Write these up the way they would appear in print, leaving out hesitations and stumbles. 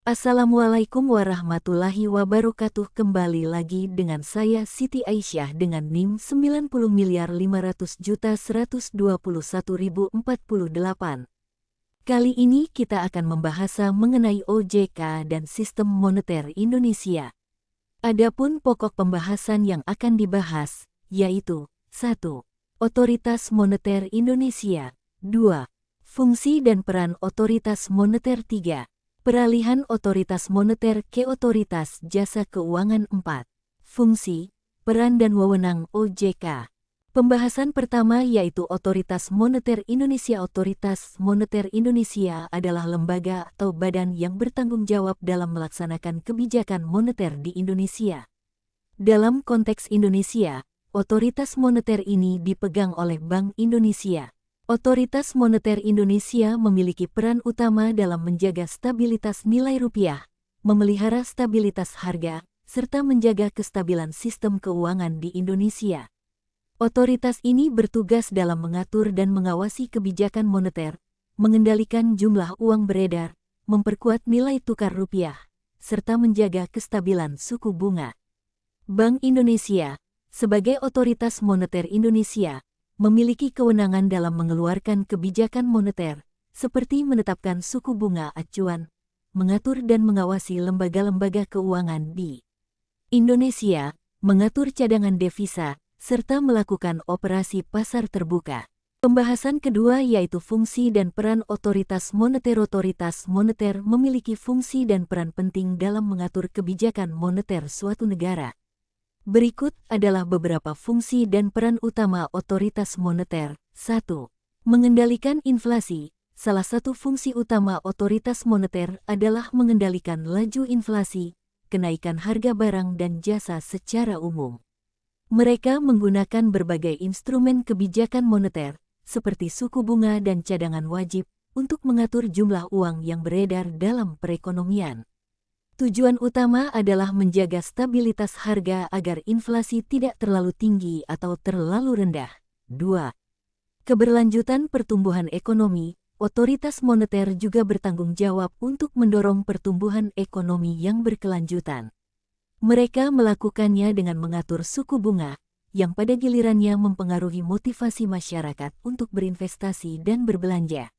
Assalamualaikum warahmatullahi wabarakatuh. Kembali lagi dengan saya Siti Aisyah dengan NIM 90.500.121.048. Kali ini kita akan membahas mengenai OJK dan Sistem Moneter Indonesia. Adapun pokok pembahasan yang akan dibahas, yaitu 1. Otoritas Moneter Indonesia. 2. Fungsi dan peran Otoritas Moneter. 3. Peralihan otoritas moneter ke otoritas jasa keuangan. 4. Fungsi, peran dan wewenang OJK. Pembahasan pertama yaitu Otoritas Moneter Indonesia. Otoritas Moneter Indonesia adalah lembaga atau badan yang bertanggung jawab dalam melaksanakan kebijakan moneter di Indonesia. Dalam konteks Indonesia, otoritas moneter ini dipegang oleh Bank Indonesia. Otoritas Moneter Indonesia memiliki peran utama dalam menjaga stabilitas nilai rupiah, memelihara stabilitas harga, serta menjaga kestabilan sistem keuangan di Indonesia. Otoritas ini bertugas dalam mengatur dan mengawasi kebijakan moneter, mengendalikan jumlah uang beredar, memperkuat nilai tukar rupiah, serta menjaga kestabilan suku bunga. Bank Indonesia, sebagai otoritas moneter Indonesia, memiliki kewenangan dalam mengeluarkan kebijakan moneter, seperti menetapkan suku bunga acuan, mengatur dan mengawasi lembaga-lembaga keuangan di Indonesia, mengatur cadangan devisa, serta melakukan operasi pasar terbuka. Pembahasan kedua yaitu fungsi dan peran otoritas moneter. Otoritas moneter memiliki fungsi dan peran penting dalam mengatur kebijakan moneter suatu negara. Berikut adalah beberapa fungsi dan peran utama otoritas moneter. 1. Mengendalikan inflasi. Salah satu fungsi utama otoritas moneter adalah mengendalikan laju inflasi, kenaikan harga barang dan jasa secara umum. Mereka menggunakan berbagai instrumen kebijakan moneter, seperti suku bunga dan cadangan wajib, untuk mengatur jumlah uang yang beredar dalam perekonomian. Tujuan utama adalah menjaga stabilitas harga agar inflasi tidak terlalu tinggi atau terlalu rendah. 2. Keberlanjutan pertumbuhan ekonomi. Otoritas moneter juga bertanggung jawab untuk mendorong pertumbuhan ekonomi yang berkelanjutan. Mereka melakukannya dengan mengatur suku bunga, yang pada gilirannya mempengaruhi motivasi masyarakat untuk berinvestasi dan berbelanja.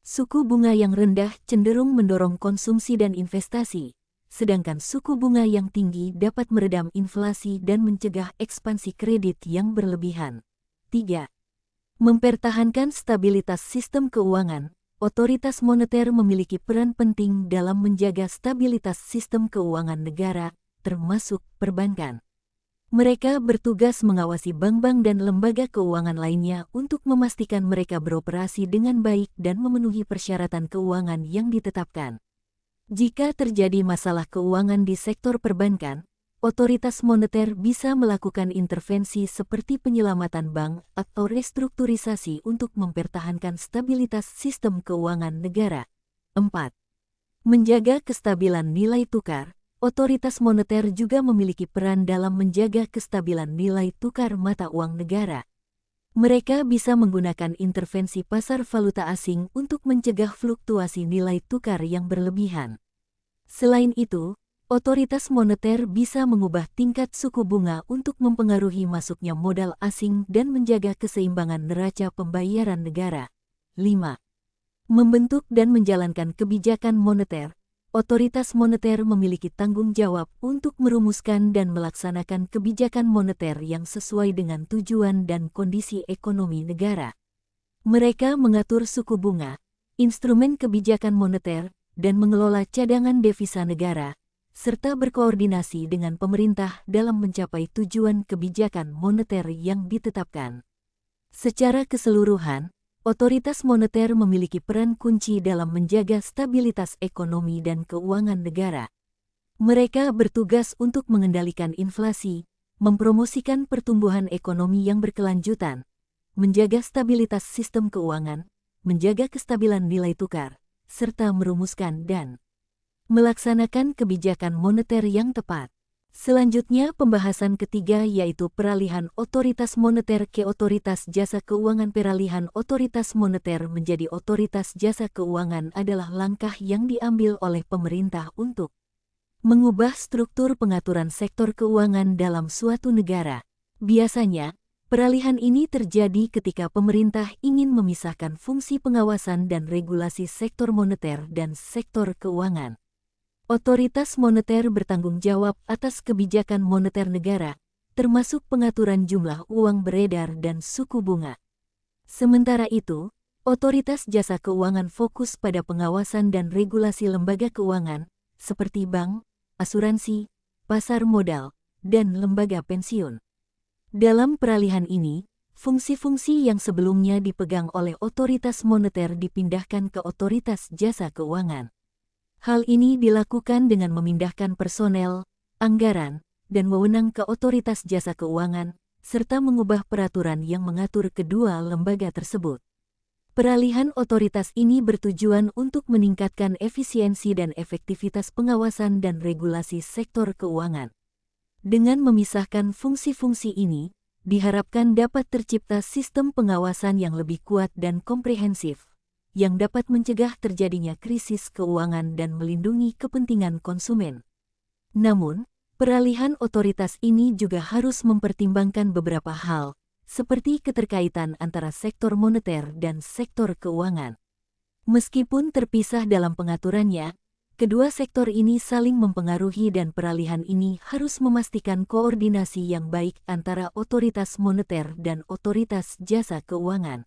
Suku bunga yang rendah cenderung mendorong konsumsi dan investasi, sedangkan suku bunga yang tinggi dapat meredam inflasi dan mencegah ekspansi kredit yang berlebihan. 3. Mempertahankan stabilitas sistem keuangan. Otoritas moneter memiliki peran penting dalam menjaga stabilitas sistem keuangan negara, termasuk perbankan. Mereka bertugas mengawasi bank-bank dan lembaga keuangan lainnya untuk memastikan mereka beroperasi dengan baik dan memenuhi persyaratan keuangan yang ditetapkan. Jika terjadi masalah keuangan di sektor perbankan, otoritas moneter bisa melakukan intervensi seperti penyelamatan bank atau restrukturisasi untuk mempertahankan stabilitas sistem keuangan negara. 4. Menjaga kestabilan nilai tukar. Otoritas moneter juga memiliki peran dalam menjaga kestabilan nilai tukar mata uang negara. Mereka bisa menggunakan intervensi pasar valuta asing untuk mencegah fluktuasi nilai tukar yang berlebihan. Selain itu, otoritas moneter bisa mengubah tingkat suku bunga untuk mempengaruhi masuknya modal asing dan menjaga keseimbangan neraca pembayaran negara. 5. Membentuk dan menjalankan kebijakan moneter. Otoritas moneter memiliki tanggung jawab untuk merumuskan dan melaksanakan kebijakan moneter yang sesuai dengan tujuan dan kondisi ekonomi negara. Mereka mengatur suku bunga, instrumen kebijakan moneter, dan mengelola cadangan devisa negara, serta berkoordinasi dengan pemerintah dalam mencapai tujuan kebijakan moneter yang ditetapkan. Secara keseluruhan, otoritas moneter memiliki peran kunci dalam menjaga stabilitas ekonomi dan keuangan negara. Mereka bertugas untuk mengendalikan inflasi, mempromosikan pertumbuhan ekonomi yang berkelanjutan, menjaga stabilitas sistem keuangan, menjaga kestabilan nilai tukar, serta merumuskan dan melaksanakan kebijakan moneter yang tepat. Selanjutnya pembahasan ketiga yaitu peralihan otoritas moneter ke otoritas jasa keuangan. Peralihan otoritas moneter menjadi otoritas jasa keuangan adalah langkah yang diambil oleh pemerintah untuk mengubah struktur pengaturan sektor keuangan dalam suatu negara. Biasanya, peralihan ini terjadi ketika pemerintah ingin memisahkan fungsi pengawasan dan regulasi sektor moneter dan sektor keuangan. Otoritas moneter bertanggung jawab atas kebijakan moneter negara, termasuk pengaturan jumlah uang beredar dan suku bunga. Sementara itu, otoritas jasa keuangan fokus pada pengawasan dan regulasi lembaga keuangan, seperti bank, asuransi, pasar modal, dan lembaga pensiun. Dalam peralihan ini, fungsi-fungsi yang sebelumnya dipegang oleh otoritas moneter dipindahkan ke otoritas jasa keuangan. Hal ini dilakukan dengan memindahkan personel, anggaran, dan wewenang ke otoritas jasa keuangan, serta mengubah peraturan yang mengatur kedua lembaga tersebut. Peralihan otoritas ini bertujuan untuk meningkatkan efisiensi dan efektivitas pengawasan dan regulasi sektor keuangan. Dengan memisahkan fungsi-fungsi ini, diharapkan dapat tercipta sistem pengawasan yang lebih kuat dan komprehensif, yang dapat mencegah terjadinya krisis keuangan dan melindungi kepentingan konsumen. Namun, peralihan otoritas ini juga harus mempertimbangkan beberapa hal, seperti keterkaitan antara sektor moneter dan sektor keuangan. Meskipun terpisah dalam pengaturannya, kedua sektor ini saling mempengaruhi dan peralihan ini harus memastikan koordinasi yang baik antara otoritas moneter dan otoritas jasa keuangan.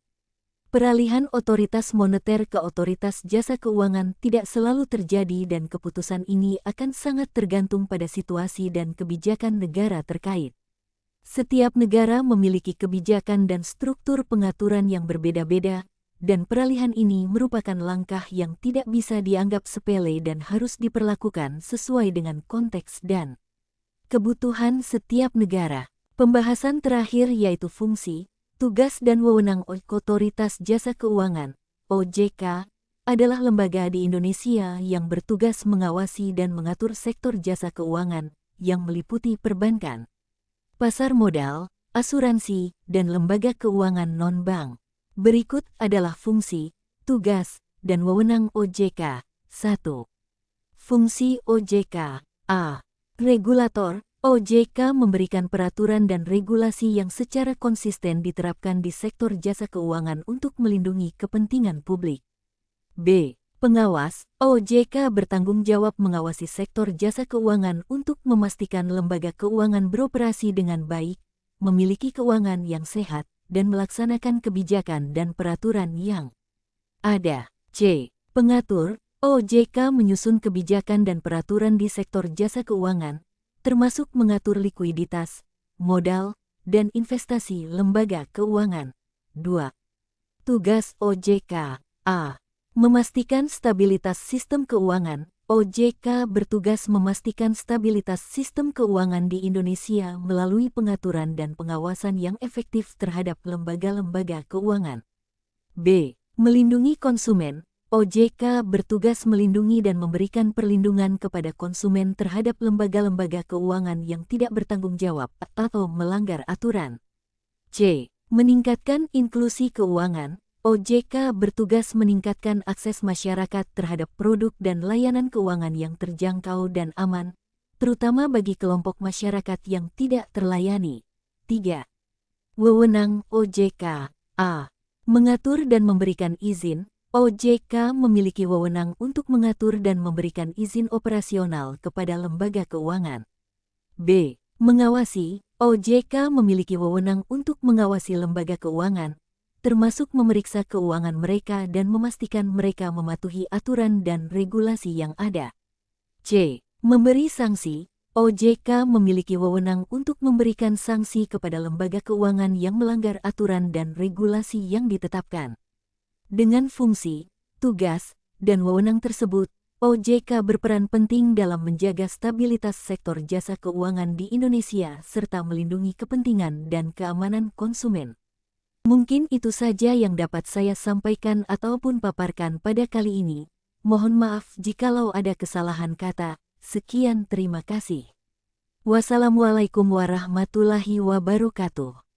Peralihan otoritas moneter ke otoritas jasa keuangan tidak selalu terjadi dan keputusan ini akan sangat tergantung pada situasi dan kebijakan negara terkait. Setiap negara memiliki kebijakan dan struktur pengaturan yang berbeda-beda, dan peralihan ini merupakan langkah yang tidak bisa dianggap sepele dan harus diperlakukan sesuai dengan konteks dan kebutuhan setiap negara. Pembahasan terakhir yaitu fungsi, tugas dan wewenang Otoritas Jasa Keuangan, OJK, adalah lembaga di Indonesia yang bertugas mengawasi dan mengatur sektor jasa keuangan yang meliputi perbankan, pasar modal, asuransi, dan lembaga keuangan non-bank. Berikut adalah fungsi, tugas, dan wewenang OJK. 1. Fungsi OJK. A. Regulator. OJK memberikan peraturan dan regulasi yang secara konsisten diterapkan di sektor jasa keuangan untuk melindungi kepentingan publik. B. Pengawas. OJK bertanggung jawab mengawasi sektor jasa keuangan untuk memastikan lembaga keuangan beroperasi dengan baik, memiliki keuangan yang sehat, dan melaksanakan kebijakan dan peraturan yang ada. C. Pengatur. OJK menyusun kebijakan dan peraturan di sektor jasa keuangan, termasuk mengatur likuiditas, modal, dan investasi lembaga keuangan. 2. Tugas OJK. A. Memastikan stabilitas sistem keuangan. OJK bertugas memastikan stabilitas sistem keuangan di Indonesia melalui pengaturan dan pengawasan yang efektif terhadap lembaga-lembaga keuangan. B. Melindungi konsumen. OJK bertugas melindungi dan memberikan perlindungan kepada konsumen terhadap lembaga-lembaga keuangan yang tidak bertanggung jawab atau melanggar aturan. C. Meningkatkan inklusi keuangan. OJK bertugas meningkatkan akses masyarakat terhadap produk dan layanan keuangan yang terjangkau dan aman, terutama bagi kelompok masyarakat yang tidak terlayani. 3. Wewenang OJK. A. Mengatur dan memberikan izin. OJK memiliki wewenang untuk mengatur dan memberikan izin operasional kepada lembaga keuangan. B. Mengawasi. OJK memiliki wewenang untuk mengawasi lembaga keuangan, termasuk memeriksa keuangan mereka dan memastikan mereka mematuhi aturan dan regulasi yang ada. C. Memberi sanksi. OJK memiliki wewenang untuk memberikan sanksi kepada lembaga keuangan yang melanggar aturan dan regulasi yang ditetapkan. Dengan fungsi, tugas, dan wewenang tersebut, OJK berperan penting dalam menjaga stabilitas sektor jasa keuangan di Indonesia serta melindungi kepentingan dan keamanan konsumen. Mungkin itu saja yang dapat saya sampaikan ataupun paparkan pada kali ini. Mohon maaf jikalau ada kesalahan kata. Sekian, terima kasih. Wassalamualaikum warahmatullahi wabarakatuh.